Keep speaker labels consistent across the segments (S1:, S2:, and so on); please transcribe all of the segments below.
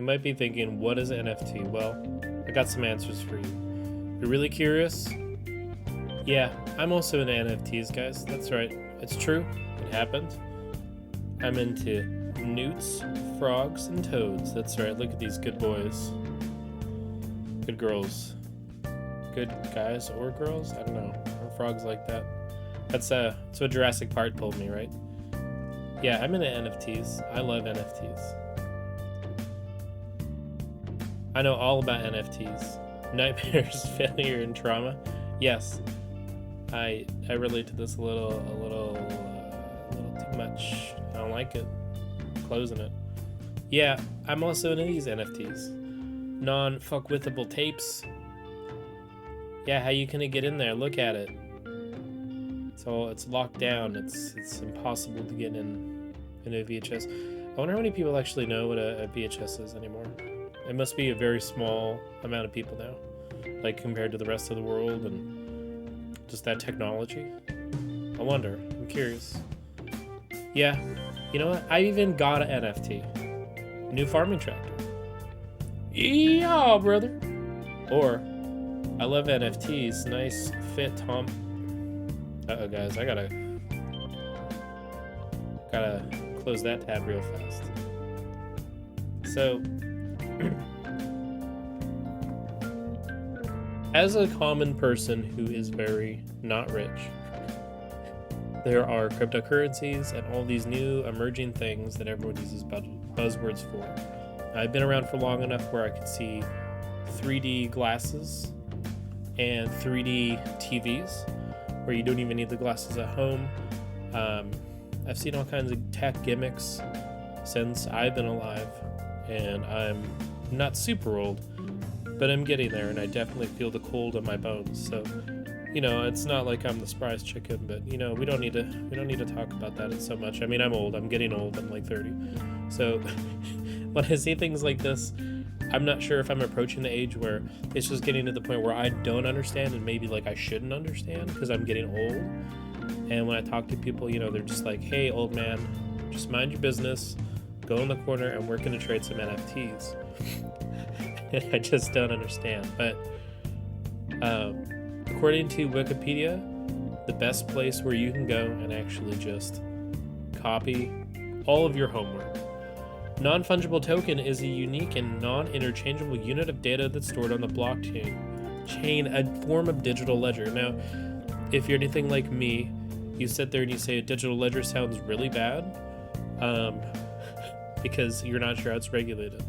S1: You might be thinking, what is an NFT? Well, I got some answers for you. You're really curious? Yeah, I'm also into NFTs, guys. That's right. It's true. It happened. I'm into newts, frogs, and toads. That's right. Look at these good boys. Good girls. Good guys or girls? I don't know. Are frogs like that? That's what Jurassic Park told me, right? Yeah, I'm into NFTs. I love NFTs. I know all about NFTs. Nightmares, failure, and trauma. Yes, I relate to this a little too much. I don't like it. I'm closing it. Yeah, I'm also into these NFTs. Non-fuckwithable tapes. Yeah, how you gonna get in there? Look at it. It's locked down. It's impossible to get into a VHS. I wonder how many people actually know what a VHS is anymore. It must be a very small amount of people now, like compared to the rest of the world and just that technology. I wonder. I'm curious. Yeah, you know what? I even got an NFT. New farming tractor. Yeah, brother. Or, I love NFTs. Nice fit, Tom. Uh-oh, guys. I gotta close that tab real fast. So, as a common person who is very not rich, there are cryptocurrencies and all these new emerging things that everyone uses buzzwords for. I've been around for long enough where I could see 3D glasses and 3D TVs where you don't even need the glasses at home. I've seen all kinds of tech gimmicks since I've been alive, and I'm not super old, but I'm getting there, and I definitely feel the cold in my bones. So, you know, it's not like I'm the surprise chicken, but you know, we don't need to talk about that so much. I mean, I'm old. I'm getting old. I'm like 30. So when I see things like this, I'm not sure if I'm approaching the age where it's just getting to the point where I don't understand, and maybe like I shouldn't understand because I'm getting old. And when I talk to people, you know, they're just like, "Hey, old man, just mind your business. Go in the corner and we're going to trade some NFTs." And I just don't understand. But according to Wikipedia, the best place where you can go and actually just copy all of your homework. Non-fungible token is a unique and non-interchangeable unit of data that's stored on the blockchain, a form of digital ledger. Now, if you're anything like me, you sit there and you say a digital ledger sounds really bad, because you're not sure how it's regulated.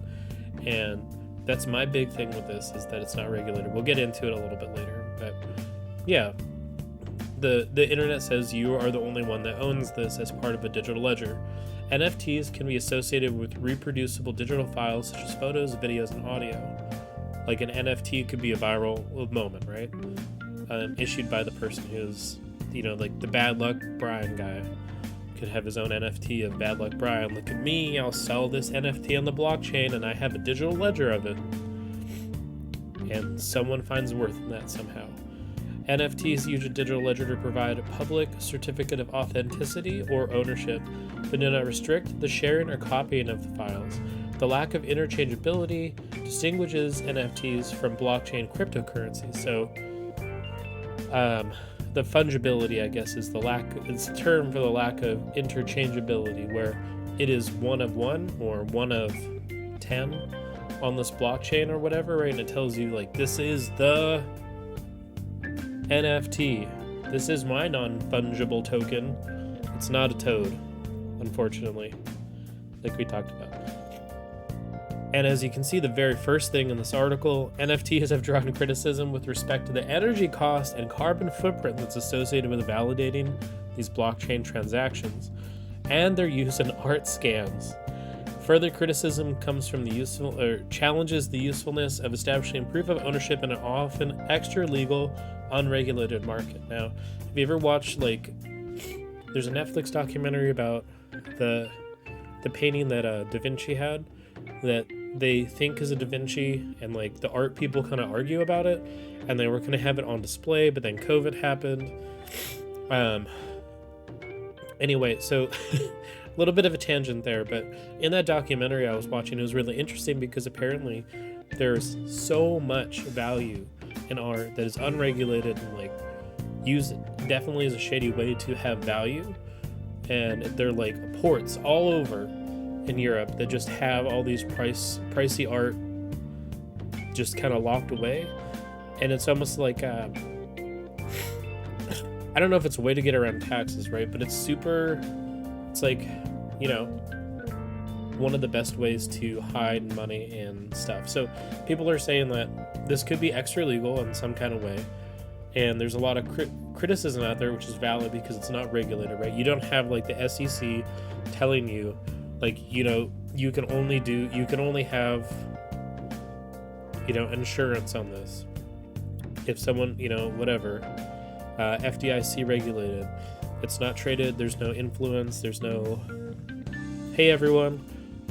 S1: And that's my big thing with this, is that it's not regulated. We'll get into it a little bit later, but yeah, the internet says you are the only one that owns this as part of a digital ledger. NFTs can be associated with reproducible digital files such as photos, videos, and audio. Like an NFT could be a viral moment, right? Issued by the person who's, you know, like the Bad Luck Brian guy could have his own NFT of Bad Luck Brian. Look at me, I'll sell this NFT on the blockchain and I have a digital ledger of it. And someone finds worth in that somehow. NFTs use a digital ledger to provide a public certificate of authenticity or ownership, but do not restrict the sharing or copying of the files. The lack of interchangeability distinguishes NFTs from blockchain cryptocurrencies. So, the fungibility, I guess, is it's a term for the lack of interchangeability, where it is one of one or one of 10 on this blockchain or whatever, right? And it tells you, like, this is the NFT. This is my non-fungible token. It's not a toad, unfortunately, like we talked about. And as you can see, the very first thing in this article, NFTs have drawn criticism with respect to the energy cost and carbon footprint that's associated with validating these blockchain transactions, and their use in art scams. Further criticism comes from challenges the usefulness of establishing proof of ownership in an often extra-legal, unregulated market. Now, have you ever watched, like, there's a Netflix documentary about the painting that Da Vinci had, that they think is a Da Vinci, and like the art people kind of argue about it, and they were going to have it on display, but then COVID happened. Anyway, so little bit of a tangent there, but in that documentary I was watching, it was really interesting because apparently there's so much value in art that is unregulated and like used definitely as a shady way to have value. And they're like ports all over in Europe that just have all these pricey art just kind of locked away. And it's almost like I don't know if it's a way to get around taxes, right? But it's like, you know, one of the best ways to hide money and stuff. So people are saying that this could be extra legal in some kind of way. And there's a lot of criticism out there, which is valid because it's not regulated, right? You don't have like the SEC telling you, like, you know, you can only have, you know, insurance on this. If someone, you know, whatever, FDIC regulated, it's not traded, there's no influence, there's no, hey everyone,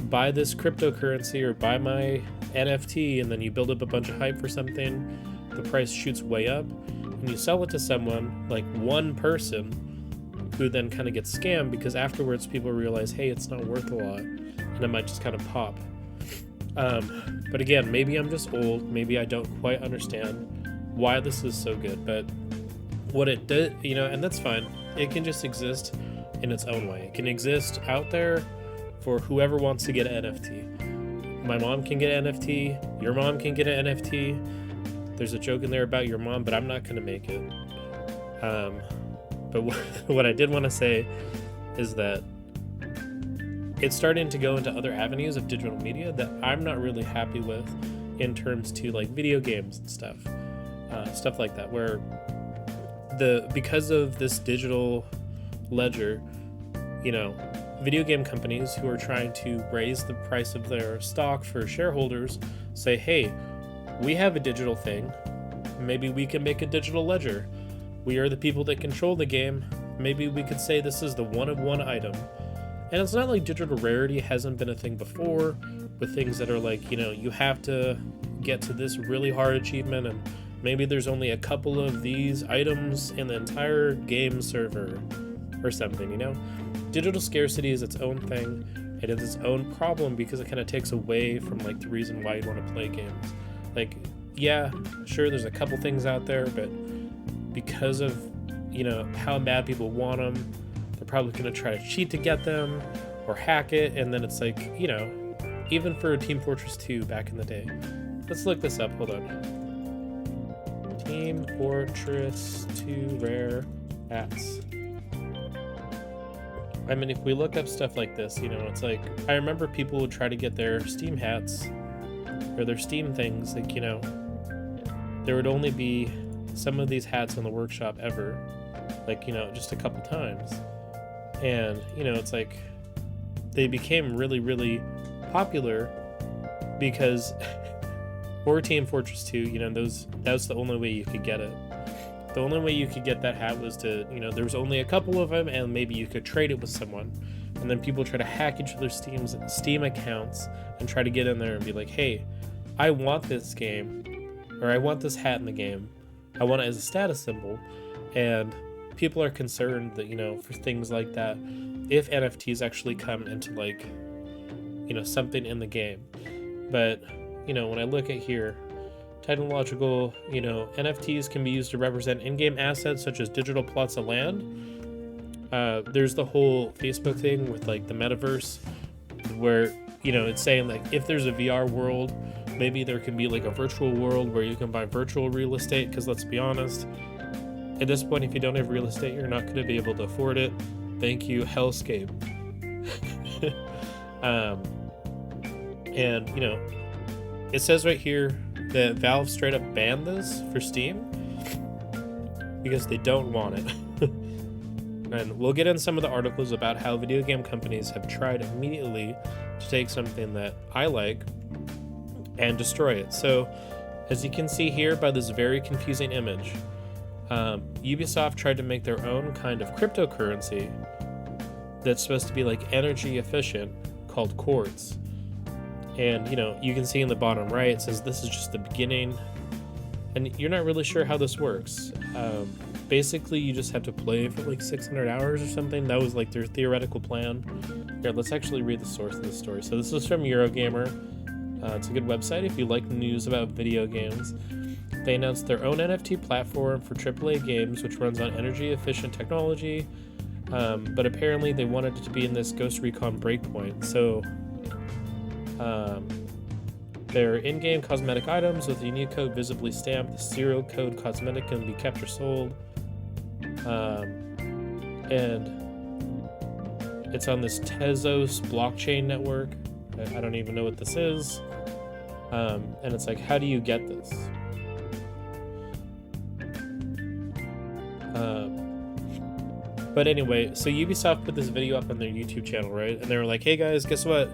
S1: buy this cryptocurrency or buy my NFT, and then you build up a bunch of hype for something, the price shoots way up, and you sell it to someone, like one person, who then kind of gets scammed because afterwards people realize, hey, it's not worth a lot, and it might just kind of pop. But again, maybe I'm just old, maybe I don't quite understand why this is so good, but what it does, you know, and that's fine. It can just exist in its own way. It can exist out there for whoever wants to get an NFT. My mom can get an NFT, your mom can get an NFT. There's a joke in there about your mom, but I'm not going to make it. But what I did want to say is that it's starting to go into other avenues of digital media that I'm not really happy with in terms to like video games and stuff like that, where because of this digital ledger, you know, video game companies who are trying to raise the price of their stock for shareholders say, hey, we have a digital thing, maybe we can make a digital ledger. We are the people that control the game. Maybe we could say this is the one of one item. And it's not like digital rarity hasn't been a thing before, with things that are like, you know, you have to get to this really hard achievement, and maybe there's only a couple of these items in the entire game server or something, you know? Digital scarcity is its own thing. It is its own problem because it kind of takes away from like the reason why you want to play games. Like, yeah, sure, there's a couple things out there, but because of, you know, how bad people want them, they're probably going to try to cheat to get them or hack it. And then it's like, you know, even for Team Fortress 2 back in the day. Let's look this up. Hold on. Team Fortress 2 rare hats. I mean, if we look up stuff like this, you know, it's like, I remember people would try to get their Steam hats or their Steam things, like, you know, there would only be some of these hats in the workshop ever, like, you know, just a couple times. And, you know, it's like they became really, really popular because for Team Fortress 2, you know, that was the only way you could get it. The only way you could get that hat was to, you know, there was only a couple of them, and maybe you could trade it with someone. And then people try to hack each other's Steam accounts and try to get in there and be like, hey, I want this game, or I want this hat in the game. I want it as a status symbol. And people are concerned that, you know, for things like that, if NFTs actually come into like, you know, something in the game. But, you know, when I look at here, technological, you know, NFTs can be used to represent in-game assets such as digital plots of land. There's the whole Facebook thing with like the metaverse where, you know, it's saying like if there's a VR world, maybe there can be like a virtual world where you can buy virtual real estate, because let's be honest, at this point, if you don't have real estate, you're not going to be able to afford it. Thank you, Hellscape. And, you know, it says right here that Valve straight up banned this for Steam because they don't want it. And we'll get in some of the articles about how video game companies have tried immediately to take something that I like and destroy it. So, as you can see here by this very confusing image, Ubisoft tried to make their own kind of cryptocurrency that's supposed to be like energy efficient called Quartz. And, you know, you can see in the bottom right, it says this is just the beginning. And you're not really sure how this works. Basically, you just have to play for like 600 hours or something. That was like their theoretical plan. Here, let's actually read the source of the story. So this is from Eurogamer. It's a good website if you like news about video games. They announced their own NFT platform for AAA games, which runs on energy-efficient technology. But apparently they wanted it to be in this Ghost Recon Breakpoint. So they're in-game cosmetic items with a unique code visibly stamped. The serial code cosmetic can be kept or sold. And it's on this Tezos blockchain network. I don't even know what this is. And it's like, how do you get this? But anyway, so Ubisoft put this video up on their YouTube channel, right? And they were like, hey guys, guess what?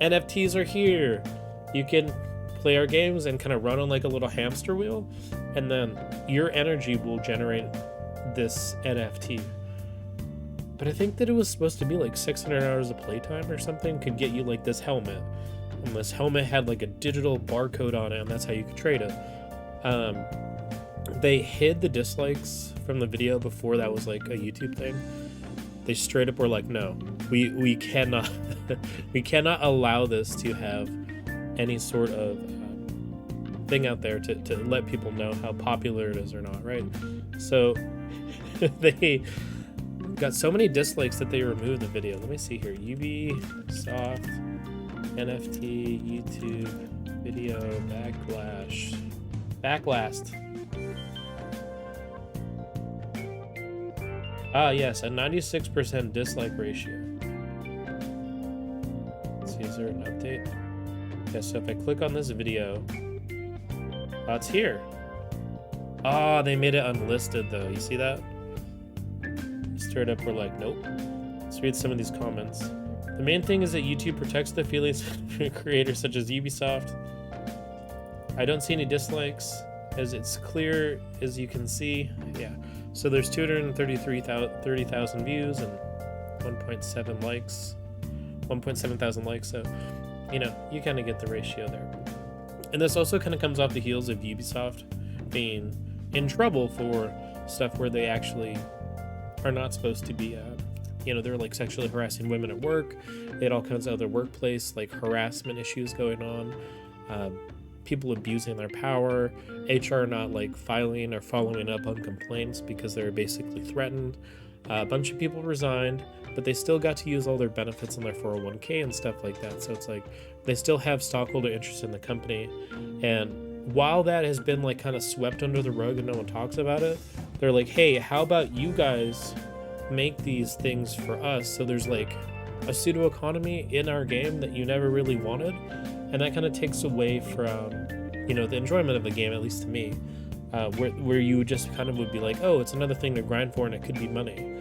S1: NFTs are here. You can play our games and kind of run on like a little hamster wheel, and then your energy will generate this NFT. But I think that it was supposed to be like 600 hours of playtime or something could get you like this helmet. And this helmet had like a digital barcode on it, and that's how you could trade it. They hid the dislikes from the video before that was like a YouTube thing. They straight up were like, no, we cannot we cannot allow this to have any sort of thing out there to let people know how popular it is or not, right? So they got so many dislikes that they removed the video. Let me see here. Ubisoft NFT YouTube video backlash. Ah, yes, a 96% dislike ratio. Let's see, is there an update? Yeah, so if I click on this video, it's here. Ah, they made it unlisted though. You see that? Straight up, we're like, nope. Let's read some of these comments. The main thing is that YouTube protects the feelings of creators such as Ubisoft. I don't see any dislikes, as it's clear as you can see. Yeah. So there's 230,000 views and 1.7 likes, 1.7 thousand likes. So, you know, you kind of get the ratio there. And this also kind of comes off the heels of Ubisoft being in trouble for stuff where they actually are not supposed to be, you know, they're like sexually harassing women at work. They had all kinds of other workplace like harassment issues going on. People abusing their power, HR not like filing or following up on complaints because they're basically threatened. A bunch of people resigned, but they still got to use all their benefits in their 401k and stuff like that. So it's like they still have stockholder interest in the company. And while that has been like kind of swept under the rug and no one talks about it, they're like, hey, how about you guys make these things for us? So there's like a pseudo economy in our game that you never really wanted. And that kind of takes away from, you know, the enjoyment of the game, at least to me, where you just kind of would be like, oh, it's another thing to grind for and it could be money.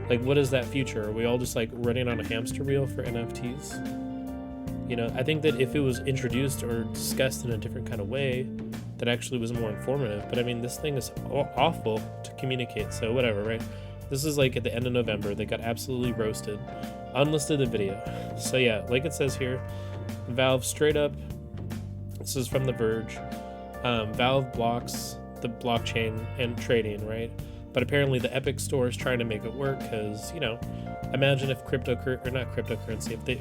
S1: Like, what is that future? Are we all just like running on a hamster wheel for NFTs? You know, I think that if it was introduced or discussed in a different kind of way, that actually was more informative. But I mean, this thing is awful to communicate, so whatever, right? This is like at the end of November. They got absolutely roasted. Unlisted the video. So yeah, like it says here, Valve straight up, this is from The Verge, Valve blocks the blockchain and trading, right? But apparently the Epic Store is trying to make it work because, you know, imagine if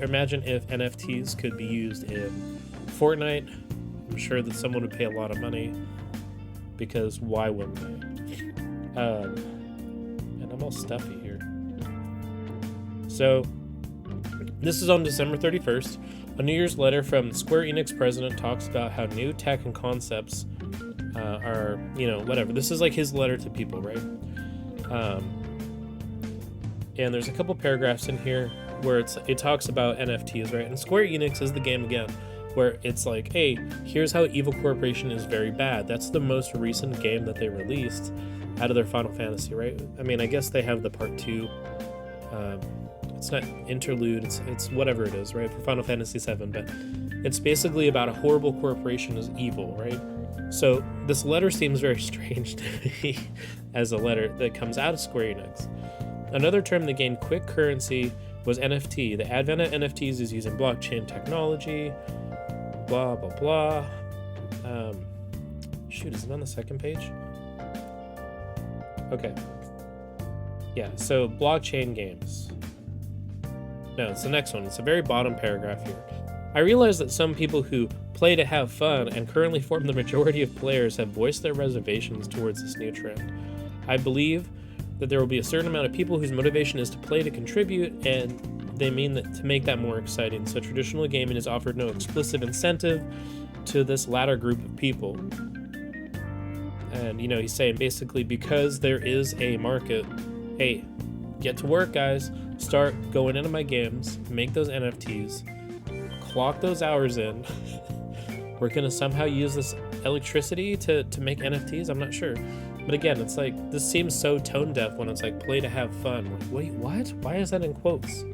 S1: imagine if NFTs could be used in Fortnite. I'm sure that someone would pay a lot of money, because why wouldn't they? And I'm all stuffy here. So this is on December 31st. A New Year's letter from Square Enix president talks about how new tech and concepts are, you know, whatever. This is like his letter to people, right? And there's a couple paragraphs in here where it talks about NFTs, right? And Square Enix is the game again, where it's like, hey, here's how Evil Corporation is very bad. That's the most recent game that they released out of their Final Fantasy, right? I mean, I guess they have the part 2. It's not interlude, it's whatever it is, right, for Final Fantasy VII, but it's basically about a horrible corporation is evil, right? So this letter seems very strange to me as a letter that comes out of Square Enix. Another term that gained quick currency was NFT. The advent of NFTs is using blockchain technology, blah, blah, blah. Shoot, is it on the second page? Okay. Yeah, so blockchain games. No, it's the next one. It's the very bottom paragraph here. I realize that some people who play to have fun and currently form the majority of players have voiced their reservations towards this new trend. I believe that there will be a certain amount of people whose motivation is to play to contribute, and they mean that to make that more exciting. So traditional gaming has offered no explicit incentive to this latter group of people. And, you know, he's saying basically because there is a market, hey, get to work, guys. Start going into my games, make those NFTs, clock those hours in. We're going to somehow use this electricity to make NFTs? I'm not sure. But again, it's like, this seems so tone deaf when it's like, play to have fun. Like, wait, what? Why is that in quotes?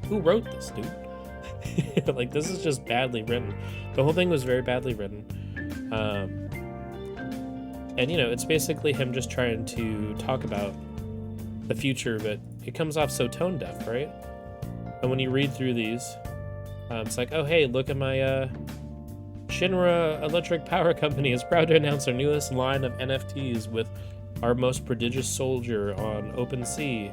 S1: Who wrote this, dude? Like, this is just badly written. The whole thing was very badly written. And, you know, it's basically him just trying to talk about the future, but it comes off so tone deaf, right? And when you read through these, it's like, oh, hey, look at my Shinra Electric Power Company is proud to announce our newest line of NFTs with our most prodigious soldier on OpenSea.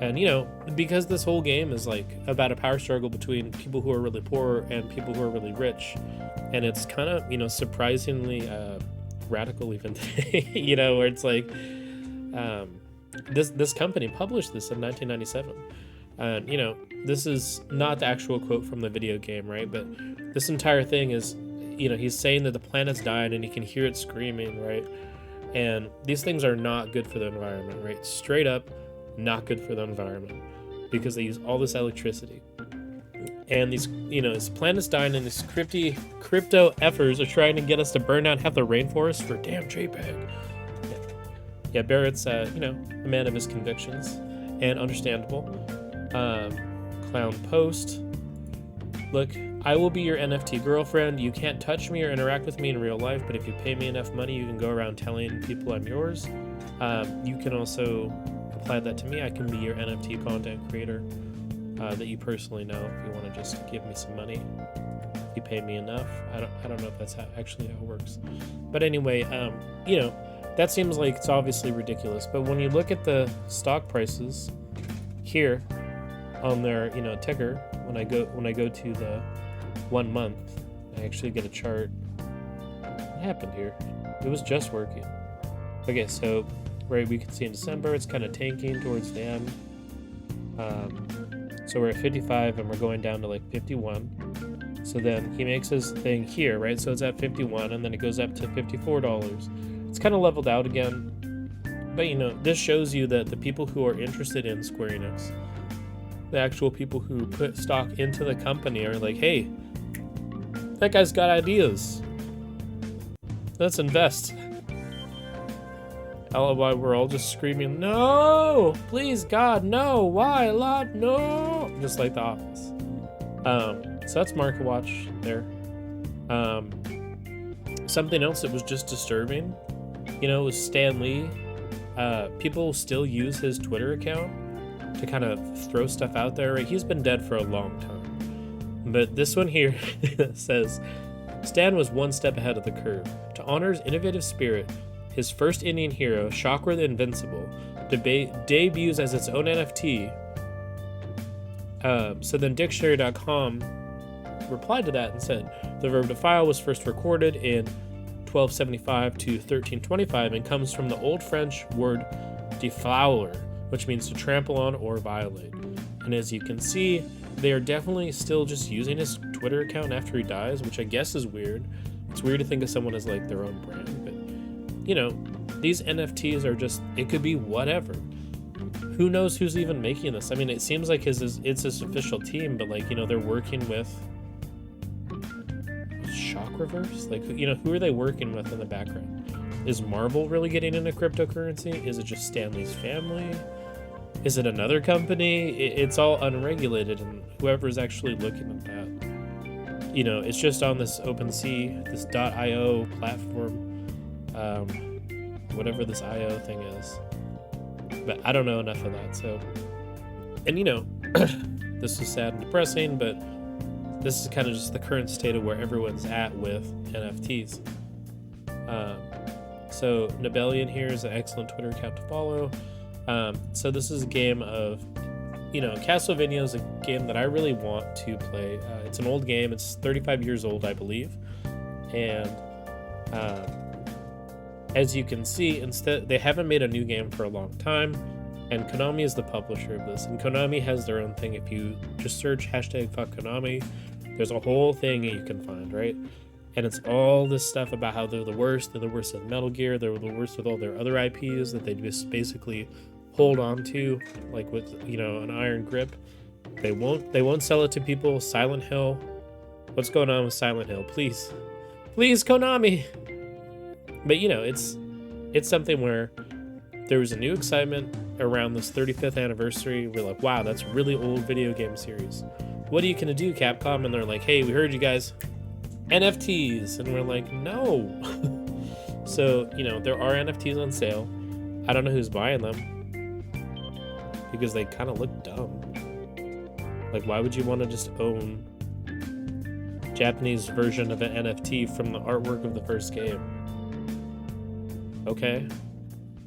S1: And, you know, because this whole game is like about a power struggle between people who are really poor and people who are really rich. And it's kind of, you know, surprisingly radical even today, you know, where it's like, this company published this in 1997. And, you know, this is not the actual quote from the video game, right? But this entire thing is, you know, he's saying that the planet's dying and he can hear it screaming, right? And these things are not good for the environment, right? Straight up, not good for the environment because they use all this electricity. And these, you know, this planet's dying and these crypto effers are trying to get us to burn out half the rainforest for damn JPEG. Yeah, Barrett's, you know, a man of his convictions and understandable. Clown post. Look, I will be your NFT girlfriend. You can't touch me or interact with me in real life, but if you pay me enough money, you can go around telling people I'm yours. You can also apply that to me. I can be your NFT content creator that you personally know if you want to just give me some money. If you pay me enough. I don't know if that's actually how it works. But anyway, you know, that seems like it's obviously ridiculous. But when you look at the stock prices here on their, you know, ticker, when I go to the 1 month, I actually get a chart. What happened here? It was just working. Okay, so right, we can see in December it's kind of tanking towards the end. So we're at 55 and we're going down to like 51. So then he makes his thing here, right? So it's at 51 and then it goes up to $54. It's kind of leveled out again. But, you know, this shows you that the people who are interested in Square Enix, the actual people who put stock into the company are like, hey, that guy's got ideas. Let's invest. While we're all just screaming, no, please, God, no, why, lot, no, just like The Office. So that's Market Watch there. Something else that was just disturbing, you know, was Stan Lee. People still use his Twitter account to kind of throw stuff out there. Right? He's been dead for a long time. But this one here says, Stan was one step ahead of the curve. To honor his innovative spirit, his first Indian hero, Chakra the Invincible, debuts as its own NFT. So then Dictionary.com replied to that and said, the verb defile was first recorded in 1275 to 1325 and comes from the Old French word defouler, which means to trample on or violate. And as you can see, they are definitely still just using his Twitter account after he dies, which I guess is weird. It's weird to think of someone as like their own brand, but you know, these NFTs are just, it could be whatever. Who knows who's even making this? I mean, it seems like it's his official team, but like, you know, they're working with Shockreverse? Like, you know, who are they working with in the background? Is Marvel really getting into cryptocurrency? Is it just Stanley's family? Is it another company? It's all unregulated, and whoever's actually looking at that, you know, it's just on this OpenSea, this .io platform, whatever this IO thing is. But I don't know enough of that, so. And, you know, this is sad and depressing, but this is kind of just the current state of where everyone's at with NFTs. So Nibelian here is an excellent Twitter account to follow. So this is a game of you know, Castlevania is a game that I really want to play. It's an old game. It's 35 years old, I believe. And as you can see, instead they haven't made a new game for a long time, and Konami is the publisher of this. And Konami has their own thing. If you just search #FuckKonami, there's a whole thing that you can find, right? And it's all this stuff about how they're the worst with Metal Gear, they're the worst with all their other IPs that they just basically hold on to, like with, you know, an iron grip. They won't sell it to people. Silent Hill. What's going on with Silent Hill? Please, Konami. But you know, it's something where there was a new excitement around this 35th anniversary. We're like, wow, that's a really old video game series. What are you gonna do, Capcom? And they're like, hey, we heard you guys. NFTs. And we're like, no. So, you know, there are NFTs on sale. I don't know who's buying them because they kind of look dumb. Like, why would you want to just own Japanese version of an NFT from the artwork of the first game? Okay.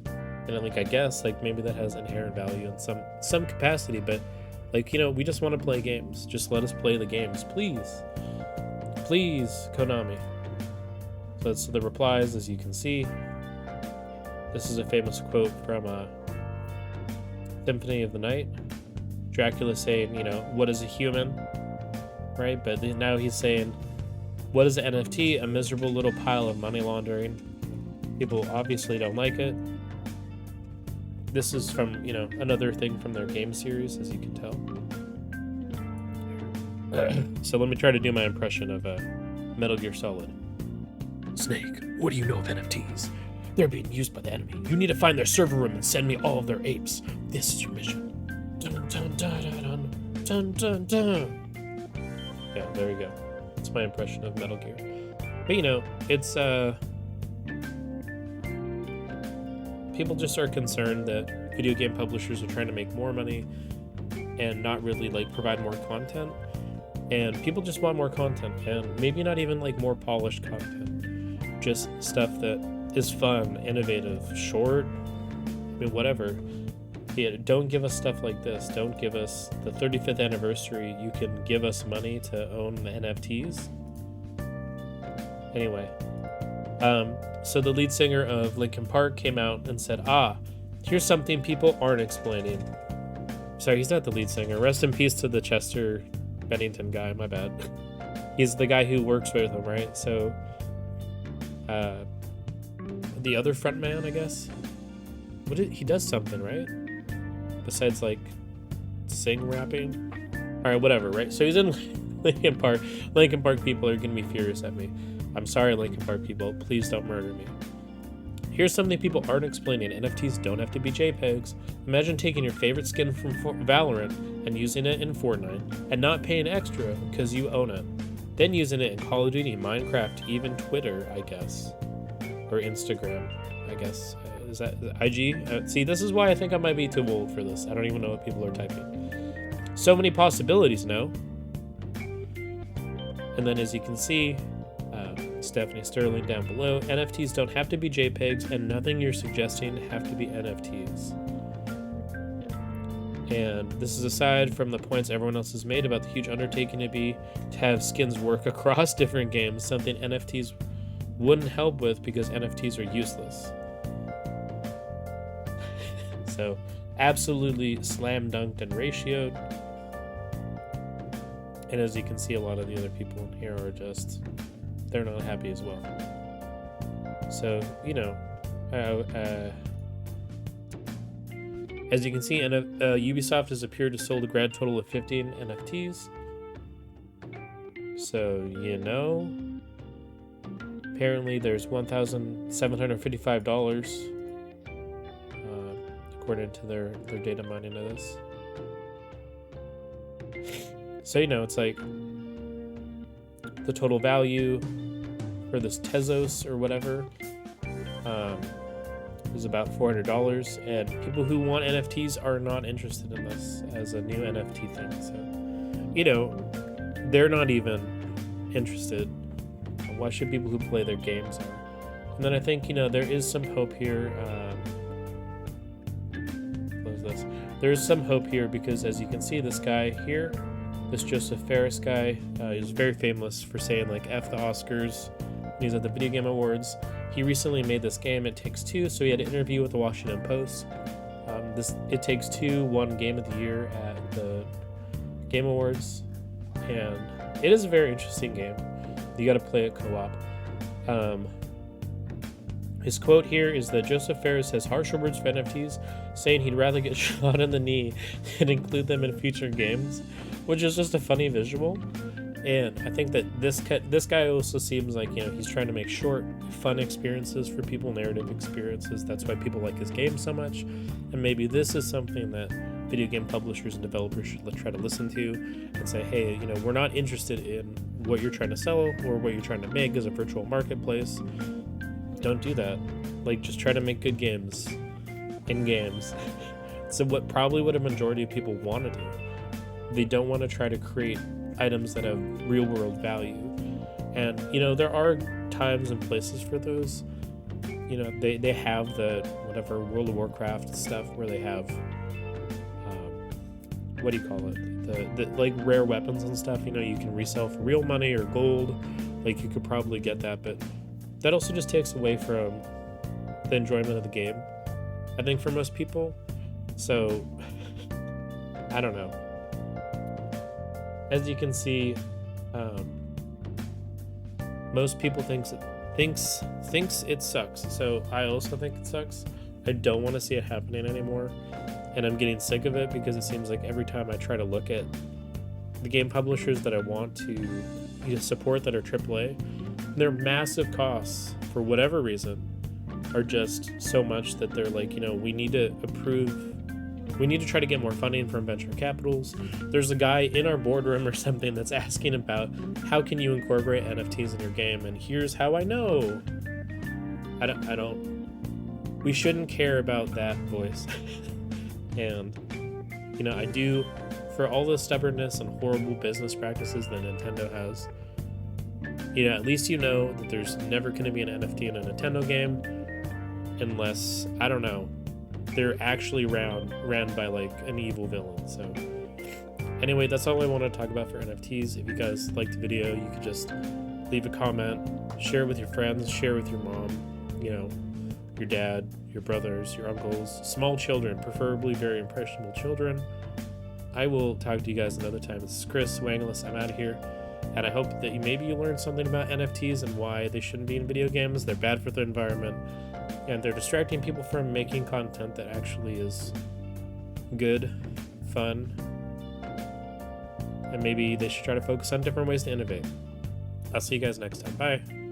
S1: And like, I guess like maybe that has inherent value in some capacity, but like, you know, we just want to play games. Just let us play the games, please. Please, Konami. So that's the replies, as you can see. This is a famous quote from Symphony of the Night. Dracula saying, you know, what is a human? Right? But now he's saying, what is an NFT? A miserable little pile of money laundering. People obviously don't like it. This is from, you know, another thing from their game series, as you can tell. So let me try to do my impression of Metal Gear Solid. Snake, what do you know of NFTs? They're being used by the enemy. You need to find their server room and send me all of their apes. This is your mission. Dun, dun, dun, dun, dun, dun, dun. Yeah, there we go. That's my impression of Metal Gear. But you know, it's people just are concerned that video game publishers are trying to make more money and not really like provide more content. And people just want more content, and maybe not even like more polished content, just stuff that is fun, innovative, short, I mean, whatever. Yeah, don't give us stuff like this. Don't give us the 35th anniversary. You can give us money to own the NFTs. Anyway, so the lead singer of Linkin Park came out and said, here's something people aren't explaining. Sorry, he's not the lead singer. Rest in peace to the Chester Bennington guy, my bad. He's the guy who works with him, right? So, the other front man, I guess. He does something, right? Besides, like, sing rapping? Alright, whatever, right? So he's in Linkin Park. Linkin Park people are gonna be furious at me. I'm sorry, Linkin Park people. Please don't murder me. Here's something people aren't explaining. NFTs don't have to be JPEGs. Imagine taking your favorite skin from Valorant and using it in Fortnite and not paying extra because you own it. Then using it in Call of Duty, Minecraft, even Twitter, I guess. Or Instagram, I guess. Is that IG? See, this is why I think I might be too old for this. I don't even know what people are typing. So many possibilities, no? And then as you can see, Stephanie Sterling down below, NFTs don't have to be JPEGs, and nothing you're suggesting have to be NFTs. And this is aside from the points everyone else has made about the huge undertaking to be to have skins work across different games, something NFTs wouldn't help with because NFTs are useless. So, absolutely slam dunked and ratioed. And as you can see, a lot of the other people in here are just, they're not happy as well. So, you know, as you can see, Ubisoft has appeared to sold a grand total of 15 NFTs. So, you know, apparently there's $1,755 according to their data mining of this. So, you know, it's like the total value for this Tezos or whatever is about $400, and people who want NFTs are not interested in this as a new NFT thing. So, you know, they're not even interested. Why should people who play their games are? And then I think, you know, there is some hope here. Close this. there's some hope here because, as you can see, this guy here, this Joseph Ferris guy, is very famous for saying like F the Oscars. He's at the Video Game Awards. He recently made this game, It Takes Two, so he had an interview with the Washington Post. This It Takes Two won Game of the Year at the Game Awards, and it is a very interesting game. You got to play it co-op. His quote here is that Joseph Ferris has harsher words for NFTs, saying he'd rather get shot in the knee than include them in future games, which is just a funny visual. And I think that this guy also seems like, he's trying to make short, fun experiences for people, narrative experiences. That's why people like his game so much. And maybe this is something that video game publishers and developers should try to listen to and say, hey, we're not interested in what you're trying to sell or what you're trying to make as a virtual marketplace. Don't do that. Like, just try to make good games in games. So what a majority of people want to do. They don't want to try to create items that have real world value. And there are times and places for those. They have the whatever World of Warcraft stuff where they have what do you call it, the like rare weapons and stuff. You can resell for real money or gold. Like, you could probably get that, but that also just takes away from the enjoyment of the game, I think, for most people. So I don't know. As you can see, most people thinks it sucks. So I also think it sucks. I don't want to see it happening anymore, and I'm getting sick of it because it seems like every time I try to look at the game publishers that I want to support that are AAA, their massive costs for whatever reason are just so much that they're like, we need to try to get more funding from venture capitals. There's a guy in our boardroom or something that's asking about how can you incorporate NFTs in your game, and here's how I know. We shouldn't care about that voice. And I do, for all the stubbornness and horrible business practices that Nintendo has, at least that there's never going to be an NFT in a Nintendo game unless, I don't know, they're actually ran by like an evil villain. So anyway, that's all I want to talk about for NFTs. If you guys liked the video, you could just leave a comment, share with your friends, share with your mom, your dad, your brothers, your uncles, small children, preferably very impressionable children. I will talk to you guys another time. This is Chris Wangless. I'm out of here. And I hope that maybe you learned something about NFTs and why they shouldn't be in video games. They're bad for the environment, and they're distracting people from making content that actually is good, fun, and maybe they should try to focus on different ways to innovate. I'll see you guys next time. Bye.